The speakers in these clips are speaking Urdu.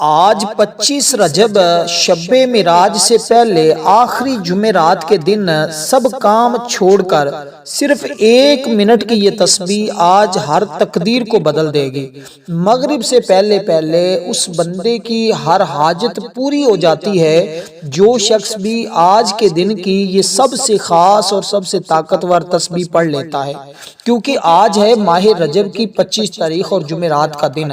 آج 25 رجب شب معراج سے پہلے آخری جمعرات کے دن سب کام چھوڑ کر صرف 1 منٹ کی یہ تسبیح آج ہر تقدیر کو بدل دے گی۔ مغرب سے پہلے پہلے اس بندے کی ہر حاجت پوری ہو جاتی ہے جو شخص بھی آج کے دن کی یہ سب سے خاص اور سب سے طاقتور تسبیح پڑھ لیتا ہے، کیونکہ آج ہے ماہ رجب کی 25 تاریخ اور جمعرات کا دن۔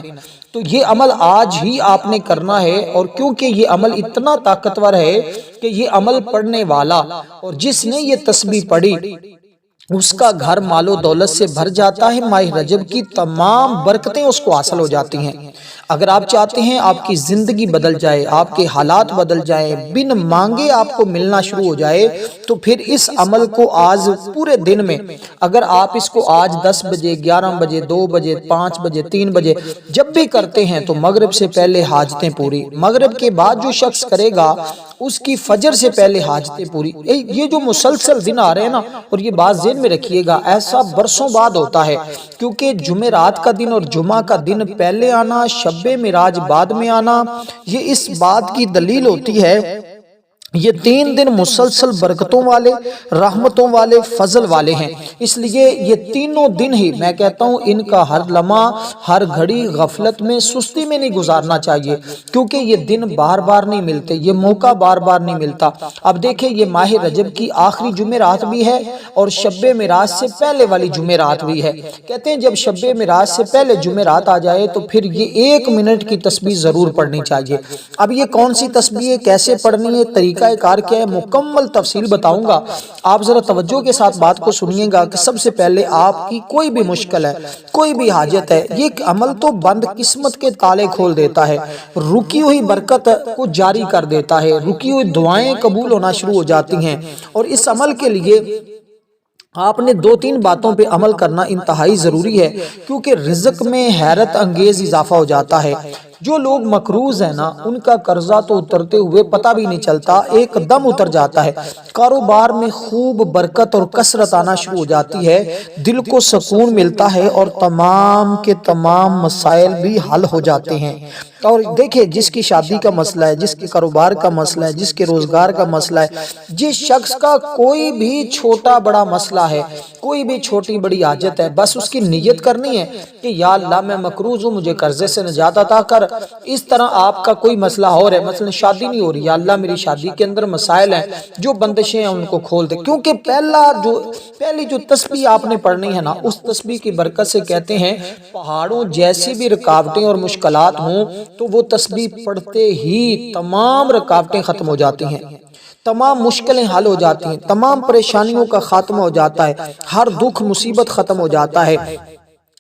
تو یہ عمل آج ہی آپ نے کرنا ہے، اور کیونکہ یہ عمل اتنا طاقتور ہے کہ یہ عمل پڑھنے والا اور جس نے یہ تسبیح پڑھی اس کا گھر مال و دولت سے بھر جاتا ہے، ماہ رجب کی تمام برکتیں اس کو حاصل ہو جاتی ہیں۔ اگر آپ چاہتے ہیں آپ کی زندگی بدل جائے، آپ کے حالات بدل جائیں، بن مانگے آپ کو ملنا شروع ہو جائے، تو پھر اس عمل کو آج پورے دن میں اگر آپ اس کو آج 10 بجے 11 بجے 2 بجے 5 بجے 3 بجے جب بھی کرتے ہیں تو مغرب سے پہلے حاجتیں پوری، مغرب کے بعد جو شخص کرے گا اس کی فجر سے پہلے حاجتیں پوری۔ یہ جو مسلسل دن آ رہے ہیں نا، اور یہ بات ذہن میں رکھیے گا، ایسا برسوں بعد ہوتا ہے، کیونکہ جمعرات کا دن اور جمعہ کا دن پہلے آنا، شب معراج بعد میں آنا، یہ اس بات کی دلیل ہوتی ہے یہ 3 دن مسلسل برکتوں والے، رحمتوں والے، فضل والے ہیں۔ اس لیے یہ تینوں دن ہی میں کہتا ہوں ان کا ہر لمحہ ہر گھڑی غفلت میں سستی میں نہیں گزارنا چاہیے، کیونکہ یہ دن بار بار نہیں ملتے، یہ موقع بار بار نہیں ملتا۔ اب دیکھیں یہ ماہ رجب کی آخری جمعرات بھی ہے اور شب معراج سے پہلے والی جمعرات بھی ہے۔ کہتے ہیں جب شب معراج سے پہلے جمعرات آ جائے تو پھر یہ 1 منٹ کی تسبیح ضرور پڑھنی چاہیے۔ اب یہ کون سی تسبیح ہے، کیسے پڑھنی ہے، طریقہ کار کیا ہے، مکمل تفصیل بتاؤں گا۔ آپ ذرا توجہ کے ساتھ بات کو سنیے گا کہ سب سے پہلے آپ کی کوئی بھی مشکل ہے، کوئی بھی حاجت ہے، یہ عمل تو بند قسمت کے تالے کھول دیتا ہے، رکی ہوئی برکت کو جاری کر دیتا ہے، رکی ہوئی دعائیں قبول ہونا شروع ہو جاتی ہیں۔ اور اس عمل کے لیے آپ نے 2-3 باتوں پہ عمل کرنا انتہائی ضروری ہے، کیونکہ رزق میں حیرت انگیز اضافہ ہو جاتا ہے۔ جو لوگ مقروض ہیں نا، ان کا قرضہ تو اترتے ہوئے پتہ بھی نہیں چلتا، ایک دم اتر جاتا ہے، کاروبار میں خوب برکت اور کثرت آنا شروع ہو جاتی ہے، دل کو سکون ملتا ہے اور تمام کے تمام مسائل بھی حل ہو جاتے ہیں۔ اور دیکھیں جس کی شادی کا مسئلہ ہے، جس کے کاروبار کا مسئلہ ہے، جس کے روزگار کا مسئلہ ہے، جس شخص کا کوئی بھی چھوٹا بڑا مسئلہ ہے، کوئی بھی چھوٹی بڑی حاجت ہے، بس اس کی نیت کرنی ہے کہ یا اللہ میں مقروض ہوں، مجھے قرضے سے نجات عطا کر۔ اس طرح آپ کا کوئی مسئلہ ہو رہا ہے، مثلا شادی نہیں ہو رہی، یا اللہ میری شادی کے اندر مسائل ہیں، جو بندشیں ہیں ان کو کھول دے، کیونکہ پہلی جو تسبیح آپ نے پڑھنی ہے نا، اس تسبیح کی برکت سے کہتے ہیں پہاڑوں جیسی بھی رکاوٹیں اور مشکلات ہوں تو وہ تسبیح پڑھتے ہی تمام رکاوٹیں ختم ہو جاتی ہیں، تمام مشکلیں حل ہو جاتی ہیں، تمام پریشانیوں کا خاتمہ ہو جاتا ہے، ہر دکھ مصیبت ختم ہو جاتا ہے۔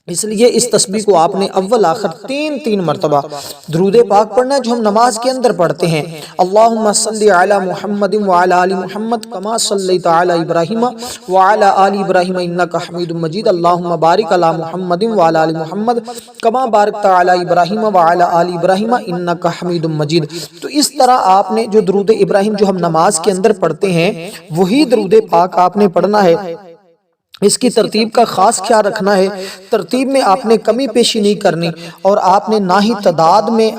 اس لیے اس تسبیح کو آپ نے اول آخر 3 مرتبہ درود پاک پڑھنا ہے، جو ہم نماز کے اندر پڑھتے ہیں۔ اللہم صلی علی محمد وعلی آل محمد کما صلیت علی ابراہیم وعلی آل ابراہیم انکا حمید مجید، اللہم بارک علی محمد وعلی آل محمد کما بارکت علی ابراہیم وعلی آل ابراہیم انکا حمید مجید۔ تو اس طرح آپ نے جو درود ابراہیم جو ہم نماز کے اندر پڑھتے ہیں وہی درود پاک آپ نے پڑھنا ہے۔ اس کی ترتیب کا خاص خیال رکھنا ہے، ترتیب میں آپ نے کمی پیشی نہیں کرنی، اور آپ نے نہ ہی تعداد میں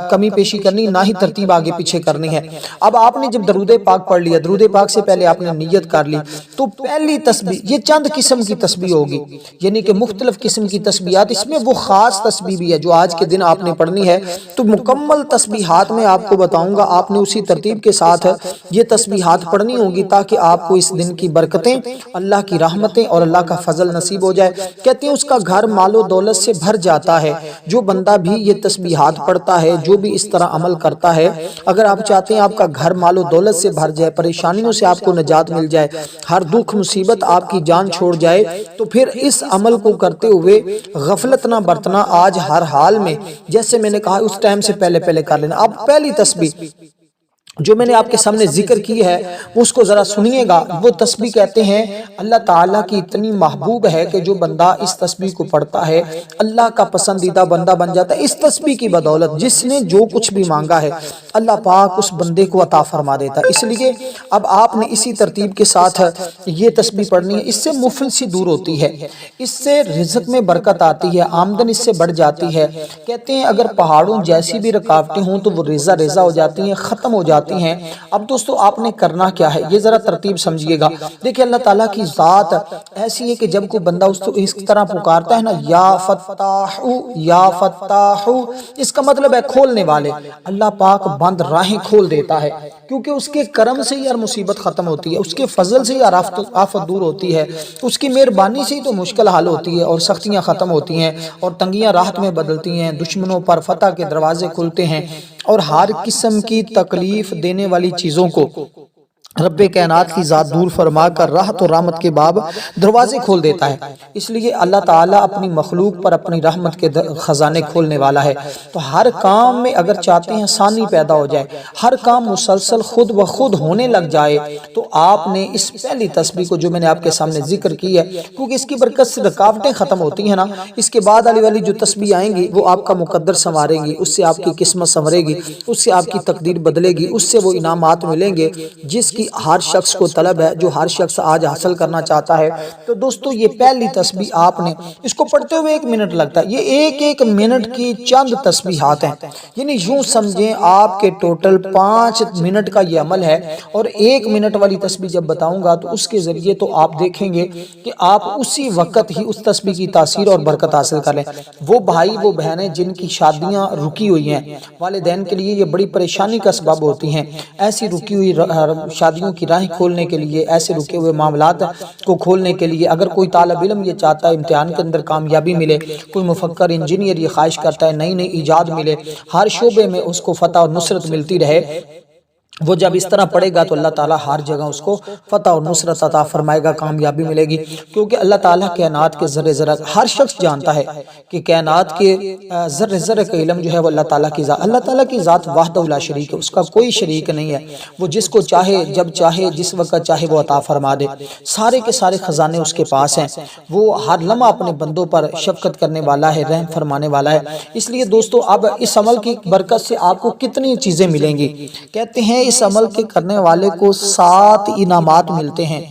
کمی پیشی کرنی، نہ ہی ترتیب آگے پیچھے کرنی ہے۔ اب آپ نے جب درود پاک پڑھ لیا، درود پاک سے پہلے آپ نے نیت کر لی، تو پہلی تسبیح یہ چند قسم کی تسبیح ہوگی، یعنی کہ مختلف قسم کی تسبیحات، اس میں وہ خاص تسبیح بھی ہے جو آج کے دن آپ نے پڑھنی ہے۔ تو مکمل تسبیحات میں آپ کو بتاؤں گا، آپ نے اسی ترتیب کے ساتھ یہ تسبیحات پڑھنی ہوگی تاکہ آپ کو اس دن کی برکتیں، اللہ کی رحمتیں اور اللہ کا فضل نصیب ہو جائے۔ کہتے ہیں اس کا گھر مال و دولت سے بھر جاتا ہے۔ جو بندہ بھی یہ تسبیحات پڑھتا ہے، جو بھی اس طرح عمل کرتا ہے، اگر آپ چاہتے ہیں آپ کا گھر مال و دولت سے بھر جائے، پریشانیوں سے آپ کو نجات مل جائے، ہر دکھ مصیبت آپ کی جان چھوڑ جائے، تو پھر اس عمل کو کرتے ہوئے غفلت نہ برتنا، آج ہر حال میں جیسے میں نے کہا اس ٹائم سے پہلے کر لینا۔ اب پہلی تسبیح جو میں نے آپ کے سامنے ذکر کی ہے وہ اس کو ذرا سنیے گا۔ وہ تسبیح کہتے ہیں اللہ تعالیٰ کی اتنی محبوب ہے کہ جو بندہ اس تسبیح کو پڑھتا ہے اللہ کا پسندیدہ بندہ بن جاتا ہے۔ اس تسبیح کی بدولت جس نے جو کچھ بھی مانگا ہے اللہ پاک اس بندے کو عطا فرما دیتا ہے۔ اس لیے اب آپ نے اسی ترتیب کے ساتھ یہ تسبیح پڑھنی ہے۔ اس سے مفلسی دور ہوتی ہے، اس سے رزق میں برکت آتی ہے، آمدن اس سے بڑھ جاتی ہے۔ کہتے ہیں اگر پہاڑوں جیسی بھی رکاوٹیں ہوں تو وہ ریزہ ریزہ ہو جاتی ہیں، ختم ہو جاتی ہیں۔ اب دوستو آپ نے کرنا کیا ہے یہ ذرا ترتیب سمجھیے گا۔ دیکھیں اللہ تعالیٰ کی ذات ایسی ہے کہ جب کوئی بندہ اس طرح پکارتا ہے نا یا فتاح یا فتاح، اس کا مطلب ہے کھولنے والے۔ اللہ پاک بند راہیں کھول دیتا ہے، کیونکہ اس کے کرم سے ہی ہر مصیبت ختم ہوتی ہے، اس کے فضل سے ہی ہر آفت دور ہوتی ہے، اس کی مہربانی سے ہی تو مشکل حل ہوتی ہے اور سختیاں ختم ہوتی ہیں اور تنگیاں راحت میں بدلتی ہیں، دشمنوں پر فتح کے دروازے کھلتے ہیں اور ہر قسم کی تکلیف دینے والی چیزوں کو رب کائنات کی ذات دور فرما کر راحت و رحمت کے باب دروازے کھول دیتا ہے۔ اس لیے اللہ تعالیٰ اپنی مخلوق پر اپنی رحمت کے خزانے کھولنے والا ہے۔ تو ہر کام میں اگر چاہتے ہیں آسانی پیدا ہو جائے، ہر کام مسلسل خود بخود ہونے لگ جائے، تو آپ نے اس پہلی تسبیح کو جو میں نے آپ کے سامنے ذکر کی ہے، کیونکہ اس کی برکت سے رکاوٹیں ختم ہوتی ہیں نا، اس کے بعد والی جو تسبیح آئیں گی وہ آپ کا مقدر سنوارے گی، اس سے آپ کی قسمت سنورے گی، اس سے آپ کی تقدیر بدلے گی، اس سے وہ انعامات ملیں گے جس کی ہر شخص کو طلب ہے، جو ہر شخص آج حاصل کرنا چاہتا ہے۔ تو دوستو یہ پہلی تسبیح آپ نے اس کو پڑھتے ہوئے 1 منٹ لگتا ہے، یہ ایک منٹ کی چند تسبیحات ہیں، یعنی یوں سمجھیں آپ کے ٹوٹل 5 منٹ کا یہ عمل ہے، اور 1 منٹ والی تسبیح جب بتاؤں گا تو اس کے ذریعے تو آپ دیکھیں گے کہ آپ اسی وقت ہی اس تسبیح کی تاثیر اور برکت حاصل کر لیں۔ وہ بھائی وہ بہنیں جن کی شادیاں رکی ہوئی ہیں، والدین کے لیے یہ بڑی پریشانی کا سبب ہوتی ہیں، ایسی رکی ہوئی شادیوں کی راہیں کھولنے کے لیے، ایسے رکے ہوئے معاملات کو کھولنے کے لیے، اگر کوئی طالب علم یہ چاہتا ہے امتحان کے اندر کامیابی ملے، کوئی مفکر انجینئر یہ خواہش کرتا ہے نئی نئی ایجاد ملے، ہر شعبے میں اس کو فتح اور نصرت ملتی رہے، وہ جب اس طرح پڑھے گا تو اللہ تعالیٰ ہر جگہ اس کو فتح اور نصرت عطا فرمائے گا، کامیابی ملے گی۔ کیونکہ اللہ تعالیٰ کائنات کے ذرے ذرہ ہر شخص جانتا ہے کہ کائنات کے ذرے ذرے کا علم جو ہے وہ اللہ تعالیٰ کی ذات، اللہ تعالیٰ کی ذات وحدہ لا شریک ہے، اس کا کوئی شریک نہیں ہے، وہ جس کو چاہے جب چاہے جس وقت چاہے وہ عطا فرما دے، سارے کے سارے خزانے اس کے پاس ہیں، وہ ہر لمحہ اپنے بندوں پر شفقت کرنے والا ہے، رحم فرمانے والا ہے۔ اس لیے دوستو اب اس عمل کی برکت سے آپ کو کتنی چیزیں ملیں گی، کہتے ہیں اس عمل کے کرنے والے کو 7 انعامات ملتے ہیں۔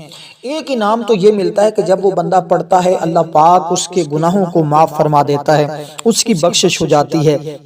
ایک انعام تو یہ ملتا ہے کہ جب وہ بندہ پڑھتا ہے اللہ پاک اس کے گناہوں کو معاف فرما دیتا ہے، اس کی بخشش ہو جاتی ہے،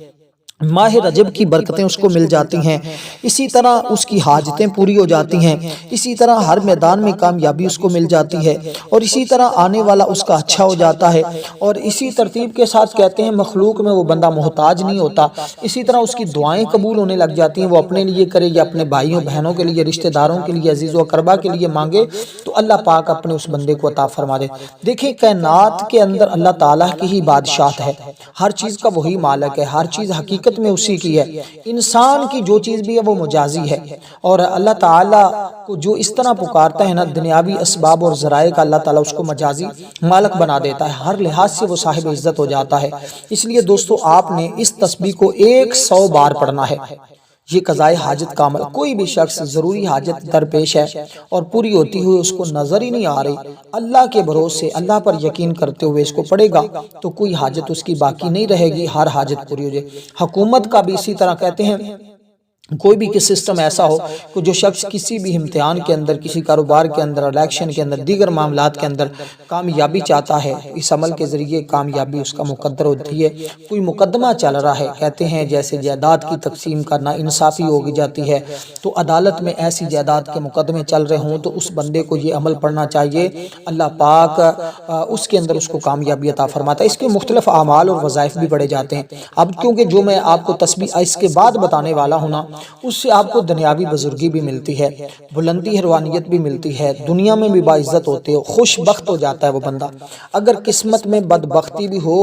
ماہ رجب کی برکتیں اس کو مل جاتی ہیں، اسی طرح اس کی حاجتیں پوری ہو جاتی ہیں، اسی طرح ہر میدان میں کامیابی اس کو مل جاتی ہے، اور اسی طرح آنے والا اس کا اچھا ہو جاتا ہے، اور اسی ترتیب کے ساتھ کہتے ہیں مخلوق میں وہ بندہ محتاج نہیں ہوتا، اسی طرح اس کی دعائیں قبول ہونے لگ جاتی ہیں، وہ اپنے لیے کرے یا اپنے بھائیوں بہنوں کے لیے، رشتہ داروں کے لیے، عزیز و اقربا کے لیے مانگے تو اللہ پاک اپنے اس بندے کو عطا فرما دے۔ دیکھیں کائنات کے اندر اللہ تعالیٰ کی ہی بادشاہت ہے، ہر چیز کا وہی مالک ہے، ہر چیز حقیقت میں اسی کی ہے، انسان کی جو چیز بھی ہے وہ مجازی ہے، اور اللہ تعالیٰ کو جو اس طرح پکارتا ہے نا دنیاوی اسباب اور ذرائع کا، اللہ تعالیٰ اس کو مجازی مالک بنا دیتا ہے، ہر لحاظ سے وہ صاحب عزت ہو جاتا ہے۔ اس لیے دوستو آپ نے اس تسبیح کو 100 بار پڑھنا ہے۔ یہ قضائے حاجت کا عمل، کوئی بھی شخص ضروری حاجت درپیش ہے اور پوری ہوتی ہوئی اس کو نظر ہی نہیں آ رہی، اللہ کے بھروسے اللہ پر یقین کرتے ہوئے اس کو پڑھے گا تو کوئی حاجت اس کی باقی نہیں رہے گی، ہر حاجت پوری ہو جائے۔ حکومت کا بھی اسی طرح کہتے ہیں کوئی بھی سسٹم ایسا ہو کہ جو شخص کسی بھی امتحان کے اندر، کسی کاروبار کے اندر، الیکشن کے اندر، دیگر معاملات کے اندر کامیابی چاہتا ہے، اس عمل کے ذریعے کامیابی اس کا مقدر ہوتی ہے۔ کوئی مقدمہ چل رہا ہے، کہتے ہیں جیسے جائیداد کی تقسیم کا ناانصافی ہو جاتی ہے، تو عدالت میں ایسی جائیداد کے مقدمے چل رہے ہوں تو اس بندے کو یہ عمل پڑھنا چاہیے، اللہ پاک اس کے اندر اس کو کامیابی عطا فرماتا ہے۔ اس کے مختلف اعمال اور وظائف بھی پڑھے جاتے ہیں۔ اب کیونکہ جو میں آپ کو تسبیح اس کے بعد بتانے والا ہوں نا، اس سے آپ کو دنیاوی بزرگی بھی ملتی ہے، بلندی حیوانیت بھی ملتی ہے، دنیا میں بھی باعزت ہوتے ہو، خوش بخت ہو جاتا ہے وہ بندہ۔ اگر قسمت میں بدبختی بھی ہو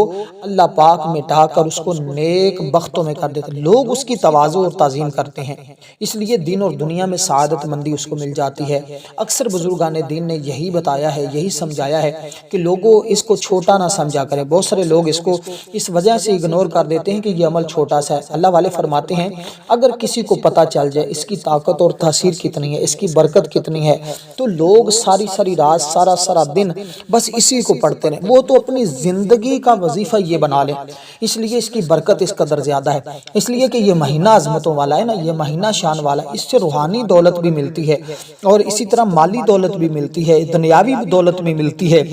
اللہ پاک مٹا کر اس کو نیک بختوں میں کر دیتے، لوگ اس کی تواضع اور تعظیم کرتے ہیں، اس لیے دین اور دنیا میں سعادت مندی اس کو مل جاتی ہے۔ اکثر بزرگان دین نے یہی بتایا ہے، یہی سمجھایا ہے کہ لوگوں اس کو چھوٹا نہ سمجھا کریں۔ بہت سارے لوگ اس کو اس وجہ سے اگنور کر دیتے ہیں کہ یہ عمل چھوٹا سا ہے۔ اللہ والے فرماتے ہیں اگر کسی کو پتہ چل جائے اس کی طاقت اور تاثیر کتنی ہے، اس کی برکت کتنی ہے، تو لوگ ساری ساری رات سارا دن بس اسی کو پڑھتے رہیں، وہ تو اپنی زندگی کا وظیفہ یہ بنا لیں، اس لیے اس کی برکت اس قدر زیادہ ہے، اس لیے کہ یہ مہینہ عظمتوں والا ہے نا، یہ مہینہ شان والا ہے، اس سے روحانی دولت بھی ملتی ہے اور اسی طرح مالی دولت بھی ملتی ہے، دنیاوی دولت بھی ملتی ہے۔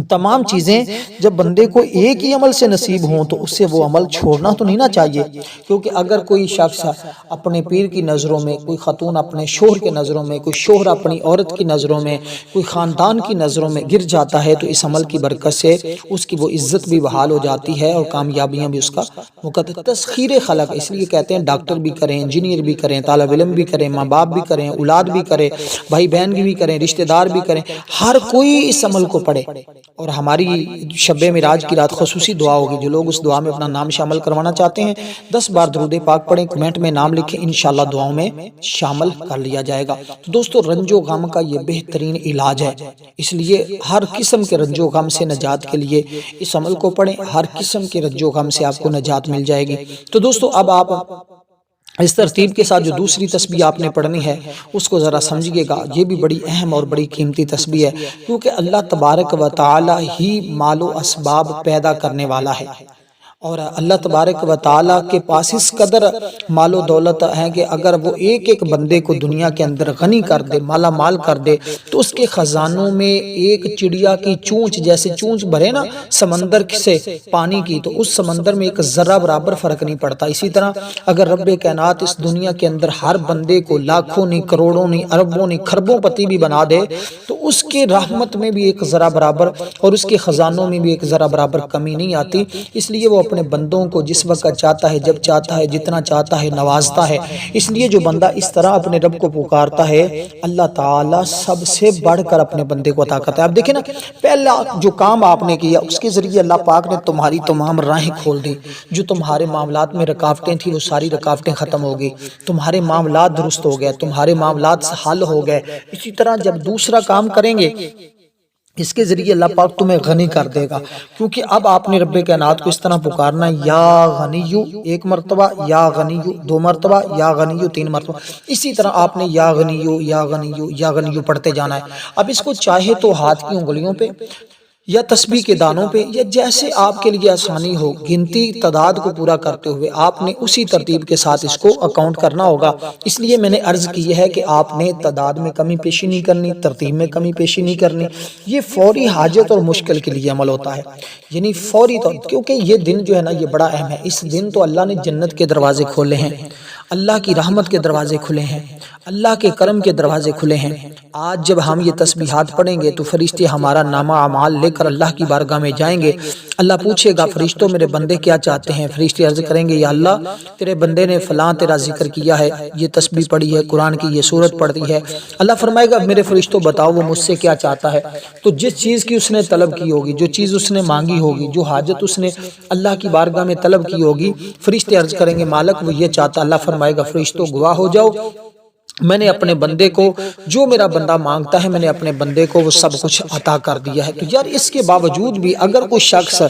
تمام چیزیں جب بندے کو ایک ہی عمل سے نصیب ہوں تو اس سے وہ عمل چھوڑنا تو نہیں نہ چاہیے، کیونکہ اگر کوئی شخص اپنے پیر کی نظروں میں، کوئی خاتون اپنے شوہر کے نظروں میں، کوئی شوہر اپنی عورت کی نظروں میں، کوئی خاندان کی نظروں میں گر جاتا ہے تو اس عمل کی برکت سے اس کی وہ عزت بھی بحال ہو جاتی ہے اور کامیابیاں بھی اس کا مقدر تسخیر خلق، اس لیے کہتے ہیں ڈاکٹر بھی کریں، انجینئر بھی کریں، طالب علم بھی کریں، ماں باپ بھی کریں، اولاد بھی کریں، بھائی بہن بھی کریں، رشتہ دار بھی کریں، ہر کوئی اس عمل کو پڑھے۔ اور ہماری شب معراج کی رات خصوصی دعا ہوگی، جو لوگ اس دعا میں اپنا نام شامل کروانا چاہتے ہیں 10 بار درود پاک پڑھیں، کمنٹ میں نام لکھیں، انشاءاللہ دعاؤں میں شامل کر لیا جائے گا۔ تو دوستو رنج و غم کا یہ بہترین علاج ہے، اس لیے ہر قسم کے رنج و غم سے نجات کے لیے اس عمل کو پڑھیں، ہر قسم کے رنج و غم سے آپ کو نجات مل جائے گی۔ تو دوستو اب آپ اس ترتیب کے ساتھ جو دوسری تسبیح آپ نے پڑھنی ہے اس کو ذرا سمجھیے گا، یہ بھی بڑی اہم اور بڑی قیمتی تسبیح ہے، کیونکہ اللہ تبارک و تعالی ہی مال و اسباب پیدا کرنے والا ہے، اور اللہ تبارک و تعالی کے پاس اس قدر مال و دولت ہے کہ اگر وہ ایک ایک بندے کو دنیا کے اندر غنی کر دے، مالا مال کر دے، تو اس کے خزانوں میں ایک چڑیا کی چونچ، جیسے چونچ بھرے نا سمندر سے پانی کی، تو اس سمندر میں ایک ذرہ برابر فرق نہیں پڑتا۔ اسی طرح اگر رب کائنات اس دنیا کے اندر ہر بندے کو لاکھوں نہیں، کروڑوں نہیں، اربوں نہیں، خربوں پتی بھی بنا دے تو اس کے رحمت میں بھی ایک ذرہ برابر اور اس کے خزانوں میں بھی ایک ذرہ برابر کمی نہیں آتی، اس لیے وہ اپنے بندوں کو جس وقت چاہتا ہے، جب چاہتا ہے، جتنا چاہتا ہے نوازتا ہے۔ اس لیے جو بندہ اس طرح اپنے رب کو پکارتا ہے، اللہ تعالیٰ سب سے بڑھ کر اپنے بندے کو عطا کرتا ہے۔ آپ دیکھیں نا، پہلا جو کام آپ نے کیا اس کے ذریعے اللہ پاک نے تمہاری تمام راہیں کھول دی، جو تمہارے معاملات میں رکاوٹیں تھیں وہ ساری رکاوٹیں ختم ہو گئی، تمہارے معاملات درست ہو گئے، تمہارے معاملات حل ہو گئے۔ اسی طرح جب دوسرا کام کریں گے اس کے ذریعے اللہ پاک تمہیں غنی کر دے گا، کیونکہ اب آپ نے رب کائنات کو اس طرح پکارنا، یا غنیو 1 مرتبہ، یا غنیو 2 مرتبہ، یا غنیو 3 مرتبہ، اسی طرح آپ نے یا غنیو یا غنیو یا غنیو پڑھتے جانا ہے۔ اب اس کو چاہے تو ہاتھ کی انگلیوں پہ یا تسبیح کے دانوں پہ یا جیسے آپ کے لیے آسانی ہو، گنتی تعداد کو پورا کرتے ہوئے آپ نے اسی ترتیب کے ساتھ اس کو اکاؤنٹ کرنا ہوگا۔ اس لیے میں نے عرض کی ہے کہ آپ نے تعداد میں کمی پیشی نہیں کرنی، ترتیب میں کمی پیشی نہیں کرنی، یہ فوری حاجت اور مشکل کے لیے عمل ہوتا ہے، یعنی فوری طور، کیونکہ یہ دن جو ہے نا یہ بڑا اہم ہے۔ اس دن تو اللہ نے جنت کے دروازے کھولے ہیں، اللہ کی رحمت کے دروازے کھلے ہیں، اللہ کے کرم کے دروازے کھلے ہیں۔ آج جب ہم یہ تسبیحات پڑھیں گے تو فرشتے ہمارا نامہ اعمال لے کر اللہ کی بارگاہ میں جائیں گے، اللہ پوچھے گا فرشتوں میرے بندے کیا چاہتے ہیں، فرشتے عرض کریں گے یا اللہ تیرے بندے نے فلاں تیرا ذکر کیا ہے، یہ تسبیح پڑھی ہے، قرآن کی یہ سورت پڑھی ہے، اللہ فرمائے گا میرے فرشتوں بتاؤ وہ مجھ سے کیا چاہتا ہے، تو جس چیز کی اس نے طلب کی ہوگی، جو چیز اس نے مانگی ہوگی، جو حاجت اس نے اللہ کی بارگاہ میں طلب کی ہوگی، فرشتے عرض کریں گے مالک وہ یہ چاہتا، اللہ فرمائے گا فرشتوں گواہ ہو جاؤ، میں نے اپنے بندے کو جو میرا بندہ مانگتا ہے میں نے اپنے بندے کو وہ سب کچھ عطا کر دیا ہے۔ تو یار اس کے باوجود بھی اگر کوئی شخص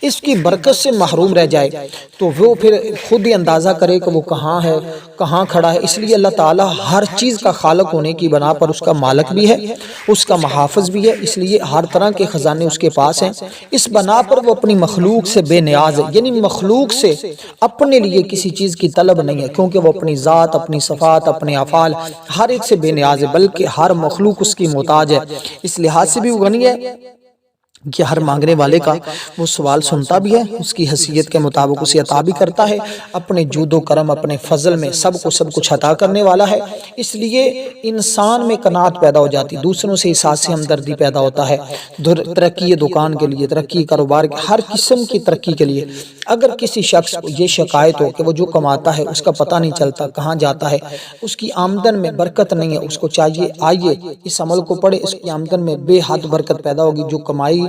اس کی برکت سے محروم رہ جائے تو وہ پھر خود ہی اندازہ کرے کہ وہ کہاں ہے، کہاں کھڑا ہے۔ اس لیے اللہ تعالیٰ ہر چیز کا خالق ہونے کی بنا پر اس کا مالک بھی ہے، اس کا محافظ بھی ہے، اس لیے ہر طرح کے خزانے اس کے پاس ہیں۔ اس بنا پر وہ اپنی مخلوق سے بے نیاز ہے، یعنی مخلوق سے اپنے لیے کسی چیز کی طلب نہیں ہے، کیونکہ وہ اپنی ذات، اپنی صفات، اپنے افعال ہر ایک سے بے نیاز ہے، بلکہ ہر مخلوق اس کی محتاج ہے۔ اس لحاظ سے بھی وہ غنی ہے کہ ہر مانگنے والے کا وہ سوال سنتا بھی ہے، اس کی حیثیت کے مطابق اسے عطا بھی کرتا ہے، اپنے جود و کرم، اپنے فضل میں سب کچھ عطا کرنے والا ہے۔ اس لیے انسان میں قناعت پیدا ہو جاتی، دوسروں سے احساس ہمدردی پیدا ہوتا ہے، ترقی دکان کے لیے، ترقی کاروبار کے، ہر قسم کی ترقی کے لیے۔ اگر کسی شخص کو یہ شکایت ہو کہ وہ جو کماتا ہے اس کا پتہ نہیں چلتا کہاں جاتا ہے، اس کی آمدن میں برکت نہیں ہے، اس کو چاہیے آئیے اس عمل کو پڑھے، اس کی آمدن میں بے حد برکت پیدا ہوگی، جو کمائی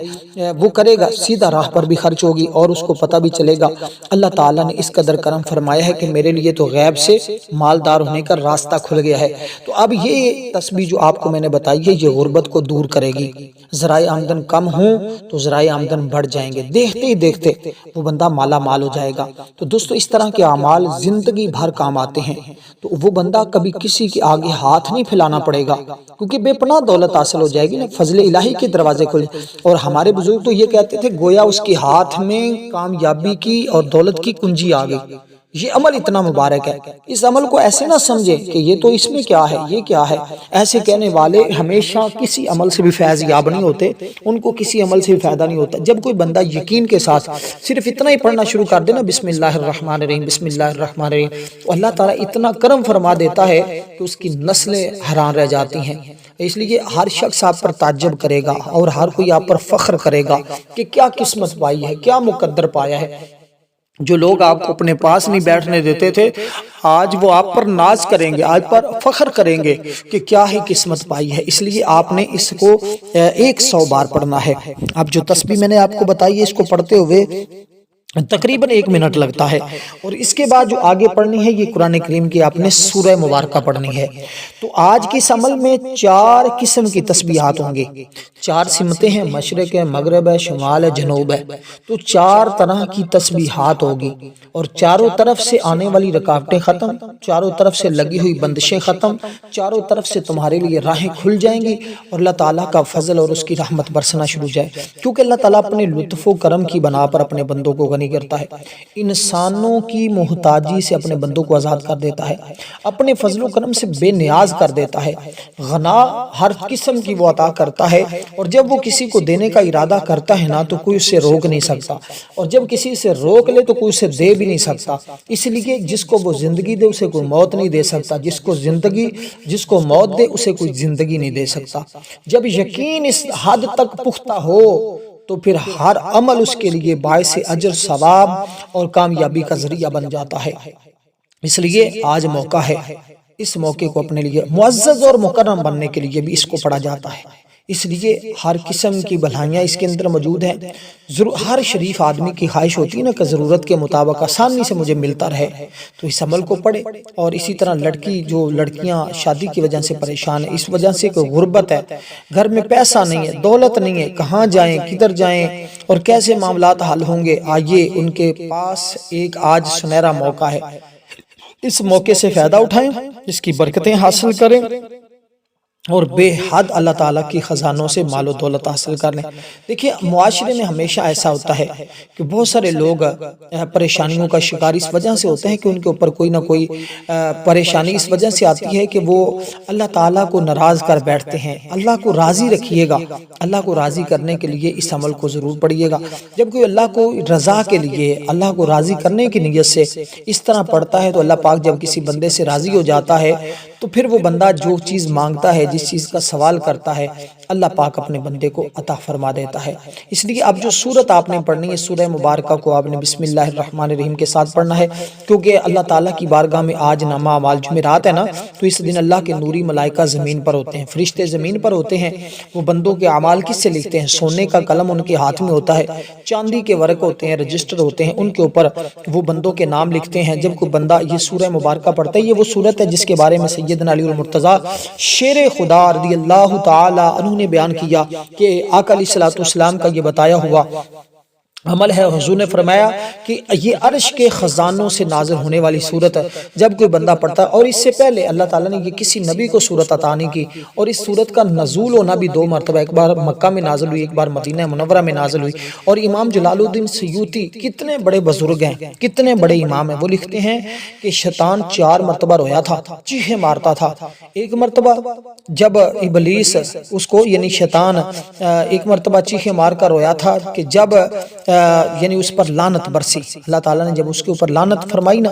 وہ کرے گا سیدھا راہ پر بھی خرچ ہوگی اور اس کو پتہ بھی چلے گا اللہ تعالیٰ نے اس قدر کرم فرمایا ہے کہ میرے لیے تو غیب سے مالدار ہونے کا راستہ کھل گیا ہے۔ تو اب یہ تسبیح جو آپ کو میں نے بتائی ہے یہ غربت کو دور کرے گی۔ ذرائع آمدن کم ہوں تو ذرائع آمدن بڑھ جائیں گے، دیکھتے ہی دیکھتے وہ بندہ مالا مال ہو جائے گا۔ تو دوستو اس طرح کے اعمال زندگی بھر کام آتے ہیں، تو وہ بندہ کبھی کسی کے آگے ہاتھ نہیں پھیلانا پڑے گا، کیونکہ بے پناہ دولت حاصل ہو جائے گی نا، فضل الہی کے دروازے کھل۔ اور ہمارے بزرگ تو یہ کہتے تھے گویا اس کے ہاتھ میں کامیابی کی اور دولت کی کنجی آ گئی۔ یہ عمل اتنا مبارک ہے، اس عمل کو ایسے نہ سمجھے کہ یہ تو اس میں کیا ہے، یہ کیا ہے۔ ایسے کہنے والے ہمیشہ کسی عمل سے بھی فیض یاب نہیں ہوتے، ان کو کسی عمل سے بھی فائدہ نہیں ہوتا۔ جب کوئی بندہ یقین کے ساتھ صرف اتنا ہی پڑھنا شروع کر دے نا، بسم اللہ الرحمن الرحیم بسم اللہ الرحمن الرحیم، تو اللہ تعالیٰ اتنا کرم فرما دیتا ہے کہ اس کی نسلیں حیران رہ جاتی ہیں۔ اس لیے ہر شخص آپ پر تعجب کرے گا اور ہر کوئی آپ پر فخر کرے گا کہ کیا قسمت پائی ہے، کیا مقدر پایا ہے۔ جو لوگ آپ کو اپنے پاس نہیں بیٹھنے دیتے تھے آج وہ آپ پر ناز کریں گے، آج پر فخر کریں گے کہ کیا ہی قسمت پائی ہے۔ اس لیے آپ نے اس کو 100 بار پڑھنا ہے۔ اب جو تسبیح میں نے آپ کو بتائی ہے اس کو پڑھتے ہوئے تقریباً 1 منٹ لگتا ہے، اور اس کے بعد جو آگے پڑھنی ہے یہ قرآن کریم کی آپ نے سورہ مبارکہ پڑھنی ہے۔ تو آج کے اس عمل میں 4 قسم کی تسبیحات ہوں گی، 4 سمتیں ہیں، مشرق ہے، مغرب ہے، شمال ہے، جنوب ہے۔ تو 4 طرح کی تسبیحات ہوگی، اور چاروں طرف سے آنے والی رکاوٹیں ختم، چاروں طرف سے لگی ہوئی بندشیں ختم، چاروں طرف سے تمہارے لیے راہیں کھل جائیں گی، اور اللہ تعالیٰ کا فضل اور اس کی رحمت برسنا شروع جائے، کیونکہ اللہ تعالیٰ اپنے لطف و کرم کی بنا پر اپنے بندوں کو کرتا ہے، انسانوں کی محتاجی سے اپنے بندوں کو آزاد کر دیتا ہے، اپنے فضل و کرم سے بے نیاز کر دیتا ہے، غنا ہر قسم کی وہ عطا کرتا ہے، اور جب وہ کسی کو دینے کا ارادہ کرتا ہے نا تو کوئی اسے روک نہیں سکتا، اور جب کسی سے روک لے تو کوئی اسے دے بھی نہیں سکتا۔ اس لیے جس کو وہ زندگی دے اسے کوئی موت نہیں دے سکتا، جس کو موت دے اسے کوئی زندگی نہیں دے سکتا۔ جب یقین اس حد تک پختہ ہو تو پھر ہر عمل اس کے لیے باعث اجر ثواب اور کامیابی کا ذریعہ بن جاتا ہے۔ اس لیے آج موقع ہے، اس موقع کو اپنے لیے معزز اور مکرم بننے کے لیے بھی اس کو پڑھا جاتا ہے۔ اس لیے ہر قسم کی بھلائیاں اس کے اندر موجود ہیں۔ ہر شریف آدمی کی خواہش ہوتی ہے نا کہ ضرورت کے مطابق آسانی سے مجھے ملتا رہے، تو اس عمل کو پڑھے۔ اور اسی طرح لڑکیاں شادی کی وجہ سے پریشان ہیں، اس وجہ سے کوئی غربت ہے، گھر میں پیسہ نہیں ہے، دولت نہیں ہے، کہاں جائیں، کدھر جائیں اور کیسے معاملات حل ہوں گے، آئیے ان کے پاس ایک آج سنہرا موقع ہے، اس موقع سے فائدہ اٹھائیں، اس کی برکتیں حاصل کریں اور بے حد اللہ تعالیٰ کی خزانوں سے مال و دولت حاصل کر لیں۔ دیکھیں معاشرے میں ہمیشہ ایسا ہوتا ہے کہ بہت سارے لوگ پریشانیوں کا شکار اس وجہ سے ہوتے ہیں کہ ان کے اوپر کوئی نہ کوئی پریشانی اس وجہ سے آتی ہے کہ وہ اللہ تعالیٰ کو ناراض کر بیٹھتے ہیں۔ اللہ کو راضی رکھیے گا، اللہ کو راضی کرنے کے لیے اس عمل کو ضرور پڑھیے گا۔ جب کوئی اللہ کو رضا کے لیے، اللہ کو راضی کرنے کی نیت سے اس طرح پڑھتا ہے تو اللہ پاک جب کسی بندے سے راضی ہو جاتا ہے تو پھر وہ بندہ جو چیز مانگتا ہے، جس چیز کا سوال کرتا ہے، اللہ پاک اپنے بندے کو عطا فرما دیتا ہے۔ اس لیے اب جو سورت آپ نے پڑھنی ہے سورہ مبارکہ کو آپ نے بسم اللہ الرحمن الرحیم کے ساتھ پڑھنا ہے، کیونکہ اللہ تعالیٰ کی بارگاہ میں آج نامہ اعمال جمعرات ہے نا، تو اس دن اللہ کے نوری ملائکہ زمین پر ہوتے ہیں، فرشتے زمین پر ہوتے ہیں۔ وہ بندوں کے اعمال کس سے لکھتے ہیں؟ سونے کا قلم ان کے ہاتھ میں ہوتا ہے، چاندی کے ورق ہوتے ہیں، رجسٹر ہوتے ہیں، ان کے اوپر وہ بندوں کے نام لکھتے ہیں۔ جب کوئی بندہ یہ سورہ مبارکہ پڑھتا ہے، یہ وہ سورت ہے جس کے بارے میں سیدنا علی المرتضیٰ شیر خدا رضی اللہ تعالی عنہ نے بیان کیا کہ آقا علیہ السلام کا یہ بتایا ہوا عمل ہے۔ حضور نے فرمایا کہ یہ عرش کے خزانوں سے نازل ہونے والی سورت ہے جب کوئی بندہ پڑھتا ہے، اور اس سے پہلے اللہ تعالیٰ نے یہ کسی نبی کو سورت عطا نہیں کی، اور اس سورت کا نزول ہونا بھی 2 مرتبہ، ایک بار مکہ میں نازل ہوئی، ایک بار مدینہ منورہ میں نازل ہوئی۔ اور امام جلال الدین سیوطی کتنے بڑے بزرگ ہیں، کتنے بڑے امام ہیں، وہ لکھتے ہیں کہ شیطان 4 مرتبہ رویا تھا، چیخیں مارتا تھا۔ ایک مرتبہ جب ابلیس اس کو یعنی شیطان ایک مرتبہ چیخیں مار کر رویا تھا کہ جب یعنی اس پر لعنت برسی، اللہ تعالیٰ نے جب اس کے اوپر لعنت فرمائی نا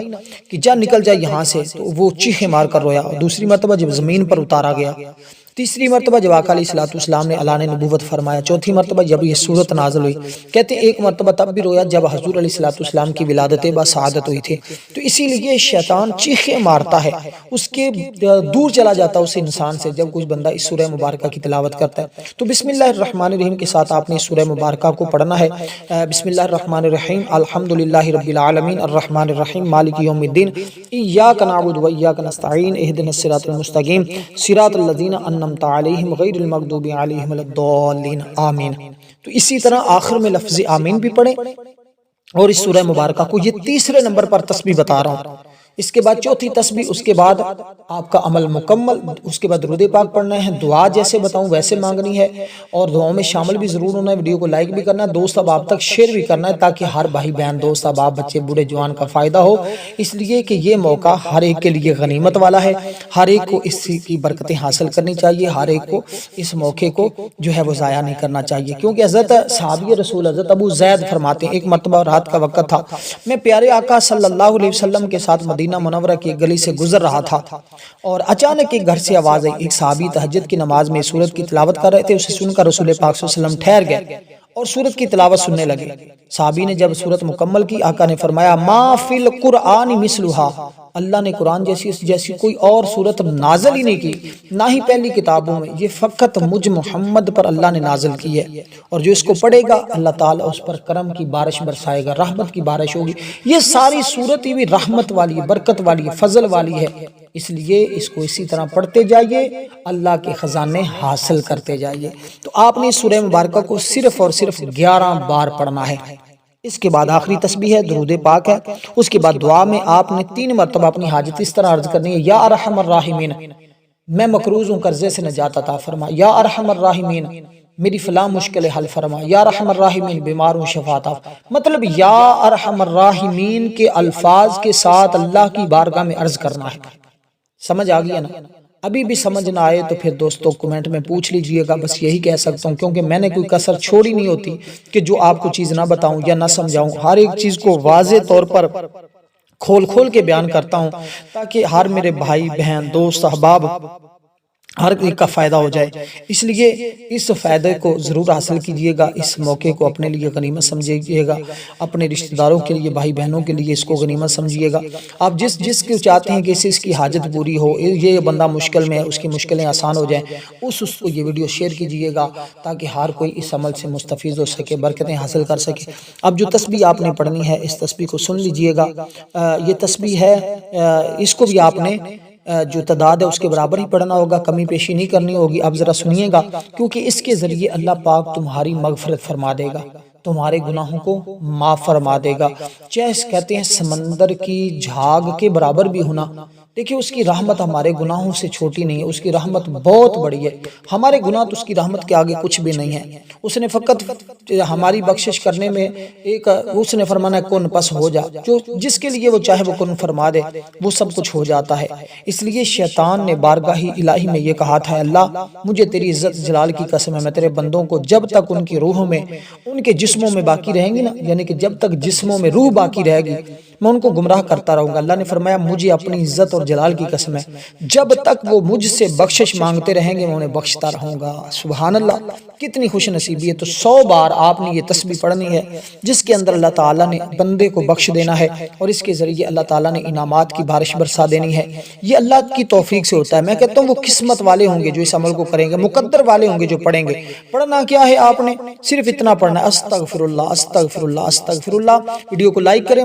کہ جا نکل جائے یہاں سے، تو وہ چیخیں مار کر رویا۔ دوسری مرتبہ جب زمین پر اتارا گیا، تیسری مرتبہ جب آقا علیہ الصلوۃ والسلام نے اعلان نبوت فرمایا، چوتھی مرتبہ جب یہ سورت نازل ہوئی، کہتے ہیں ایک مرتبہ تب بھی رویا جب حضور علیہ الصلوۃ والسلام کی ولادت با سعادت ہوئی تھی۔ تو اسی لیے شیطان چیخیں مارتا ہے، اس کے دور چلا جاتا ہے اس انسان سے جب کچھ بندہ اس سورہ مبارکہ کی تلاوت کرتا ہے۔ تو بسم اللہ الرحمن الرحیم کے ساتھ آپ نے اس سورہ مبارکہ کو پڑھنا ہے۔ بسم اللہ الرحمن الرحیم، الحمدللہ رب العالمین الرحمن الرحیم مالک یوم الدین، ایاک نعبد و ایاک نستعین، اہدنا الصراط المستقیم صراط الذین انعمت علیہم غیر المغضوب علیہم ولا الضالین، آمین۔ تو اسی طرح آخر میں لفظ آمین بھی پڑھیں، اور اس سورہ مبارکہ کو یہ تیسرے نمبر پر تسبیح بتا رہا ہوں۔ اس کے بعد چوتھی تسبیح، اس کے بعد آپ کا عمل مکمل، اس کے بعد درود پاک پڑھنا ہے، دعا جیسے بتاؤں ویسے مانگنی ہے، اور دعاؤں میں شامل بھی ضرور ہونا ہے، ویڈیو کو لائک بھی کرنا ہے، دوست احباب تک شیئر بھی کرنا ہے، تاکہ ہر بھائی بہن، دوست احباب، بچے بوڑھے جوان کا فائدہ ہو، اس لیے کہ یہ موقع ہر ایک کے لیے غنیمت والا ہے، ہر ایک کو اس کی برکتیں حاصل کرنی چاہیے، ہر ایک کو اس موقع کو جو ہے وہ ضائع نہیں کرنا چاہیے، کیونکہ حضرت صحابی رسول حضرت ابو زید فرماتے ہیں، ایک مرتبہ رات کا وقت تھا، میں پیارے آقا صلی اللہ علیہ وسلم کے ساتھ مدینہ منورہ کی گلی سے گزر رہا تھا، اور اچانک ایک گھر سے آواز آئی، ایک صحابی تہجد کی نماز میں سورت کی تلاوت کر رہے تھے، اسے سن کر رسول پاک صلی اللہ علیہ وسلم ٹھہر گئے اور سورت کی تلاوت سننے لگے۔ صحابی نے جب سورت مکمل کی، آقا نے فرمایا ما فی القرآن مثلھا، اللہ نے قرآن جیسی کوئی اور سورت نازل ہی نہیں کی، نہ ہی پہلی کتابوں میں، یہ فقط مجھ محمد پر اللہ نے نازل کی ہے، اور جو اس کو پڑھے گا اللہ تعالیٰ اس پر کرم کی بارش برسائے گا، رحمت کی بارش ہوگی۔ یہ ساری سورت ہی بھی رحمت والی ہے، برکت والی ہے، فضل والی ہے، اس لیے اس کو اسی طرح پڑھتے جائیے، اللہ کے خزانے حاصل کرتے جائیے۔ تو آپ نے سورہ مبارکہ کو صرف اور صرف 11 بار پڑھنا ہے۔ اس کے بعد آخری تسبیح ہے، درود پاک ہے، اس کے بعد دعا میں آپ نے 3 مرتبہ اپنی حاجت اس طرح عرض کرنی ہے، یا ارحم الراحمین، میں مقروض ہوں، قرضے سے نجات عطا فرما، یا ارحم الراحمین، میری فلاں مشکل حل فرما، یا ارحم الراحمین، بیمار ہوں شفا عطا۔ مطلب یا ارحم الراحمین کے الفاظ کے ساتھ اللہ کی بارگاہ میں عرض کرنا ہے۔ سمجھ آ گیا نا؟ ابھی بھی سمجھ نہ آئے تو پھر دوستوں کومنٹ میں پوچھ لیجئے گا، بس یہی کہہ سکتا ہوں، کیونکہ میں نے کوئی کسر چھوڑی نہیں ہوتی کہ جو آپ کو چیز نہ بتاؤں یا نہ سمجھاؤں، ہر ایک چیز کو واضح طور پر کھول کے بیان کرتا ہوں، تاکہ ہر میرے بھائی بہن، دوست احباب، ہر ایک کا فائدہ ہو جائے۔ اس لیے اس فائدے کو ضرور حاصل کیجئے گا، اس موقع کو اپنے لیے غنیمت سمجھیے گا، اپنے رشتہ داروں کے لیے، بھائی بہنوں کے لیے اس کو غنیمت سمجھیے گا۔ آپ جس کو چاہتے ہیں کہ اس کی حاجت پوری ہو، یہ بندہ مشکل میں ہے، اس کی مشکلیں آسان ہو جائیں، اس کو یہ ویڈیو شیئر کیجئے گا، تاکہ ہر کوئی اس عمل سے مستفید ہو سکے، برکتیں حاصل کر سکے۔ اب جو تسبیح آپ نے پڑھنی ہے، اس تسبیح کو سن لیجئے گا۔ یہ تسبیح ہے، اس کو بھی آپ نے جو تعداد ہے اس کے برابر ہی پڑھنا ہوگا، کمی پیشی نہیں کرنی ہوگی۔ اب ذرا سنیے گا، کیونکہ اس کے ذریعے اللہ پاک تمہاری مغفرت فرما دے گا، تمہارے گناہوں کو معاف فرما دے گا۔ چاہے کہتے ہیں سمندر کی جھاگ کے برابر بھی ہونا، دیکھیں اس کی رحمت ہمارے گناہوں سے چھوٹی نہیں ہے، اس کی رحمت بہت بڑی ہے، ہمارے گناہ تو اس کی رحمت کے آگے کچھ بھی نہیں ہے۔ اس نے فقط ہماری بخشش کرنے میں اس نے فرمانا ہے کن پس ہو جا، جو جس کے لیے وہ چاہے وہ کن فرما دے، وہ سب کچھ ہو جاتا ہے۔ اس لیے شیطان نے بارگاہ الہی میں یہ کہا تھا، اللہ مجھے تیری عزت جلال کی قسم ہے، میں تیرے بندوں کو جب تک ان کی روحوں میں، ان کے جسموں میں باقی رہیں گی نا، یعنی کہ جب تک جسموں میں روح باقی رہے گی، میں ان کو گمراہ کرتا رہوں گا۔ اللہ نے فرمایا مجھے اپنی عزت اور جلال کی قسم ہے، جب تک وہ مجھ سے بخشش مانگتے رہیں گے میں انہیں بخشتا رہوں گا۔ سبحان اللہ، کتنی خوش نصیبی ہے۔ تو 100 بار آپ نے یہ تسبیح پڑھنی ہے، جس کے اندر اللہ تعالیٰ نے بندے کو بخش دینا ہے، اور اس کے ذریعے اللہ تعالیٰ نے انعامات کی بارش برسا دینی ہے۔ یہ اللہ کی توفیق سے ہوتا ہے۔ میں کہتا ہوں وہ قسمت والے ہوں گے جو اس عمل کو کریں گے، مقدر والے ہوں گے جو پڑھیں گے۔ پڑھنا کیا ہے، آپ نے صرف اتنا پڑھنا ہے، استغفر اللہ استغفر اللہ استغفر اللہ۔ ویڈیو کو لائک کریں۔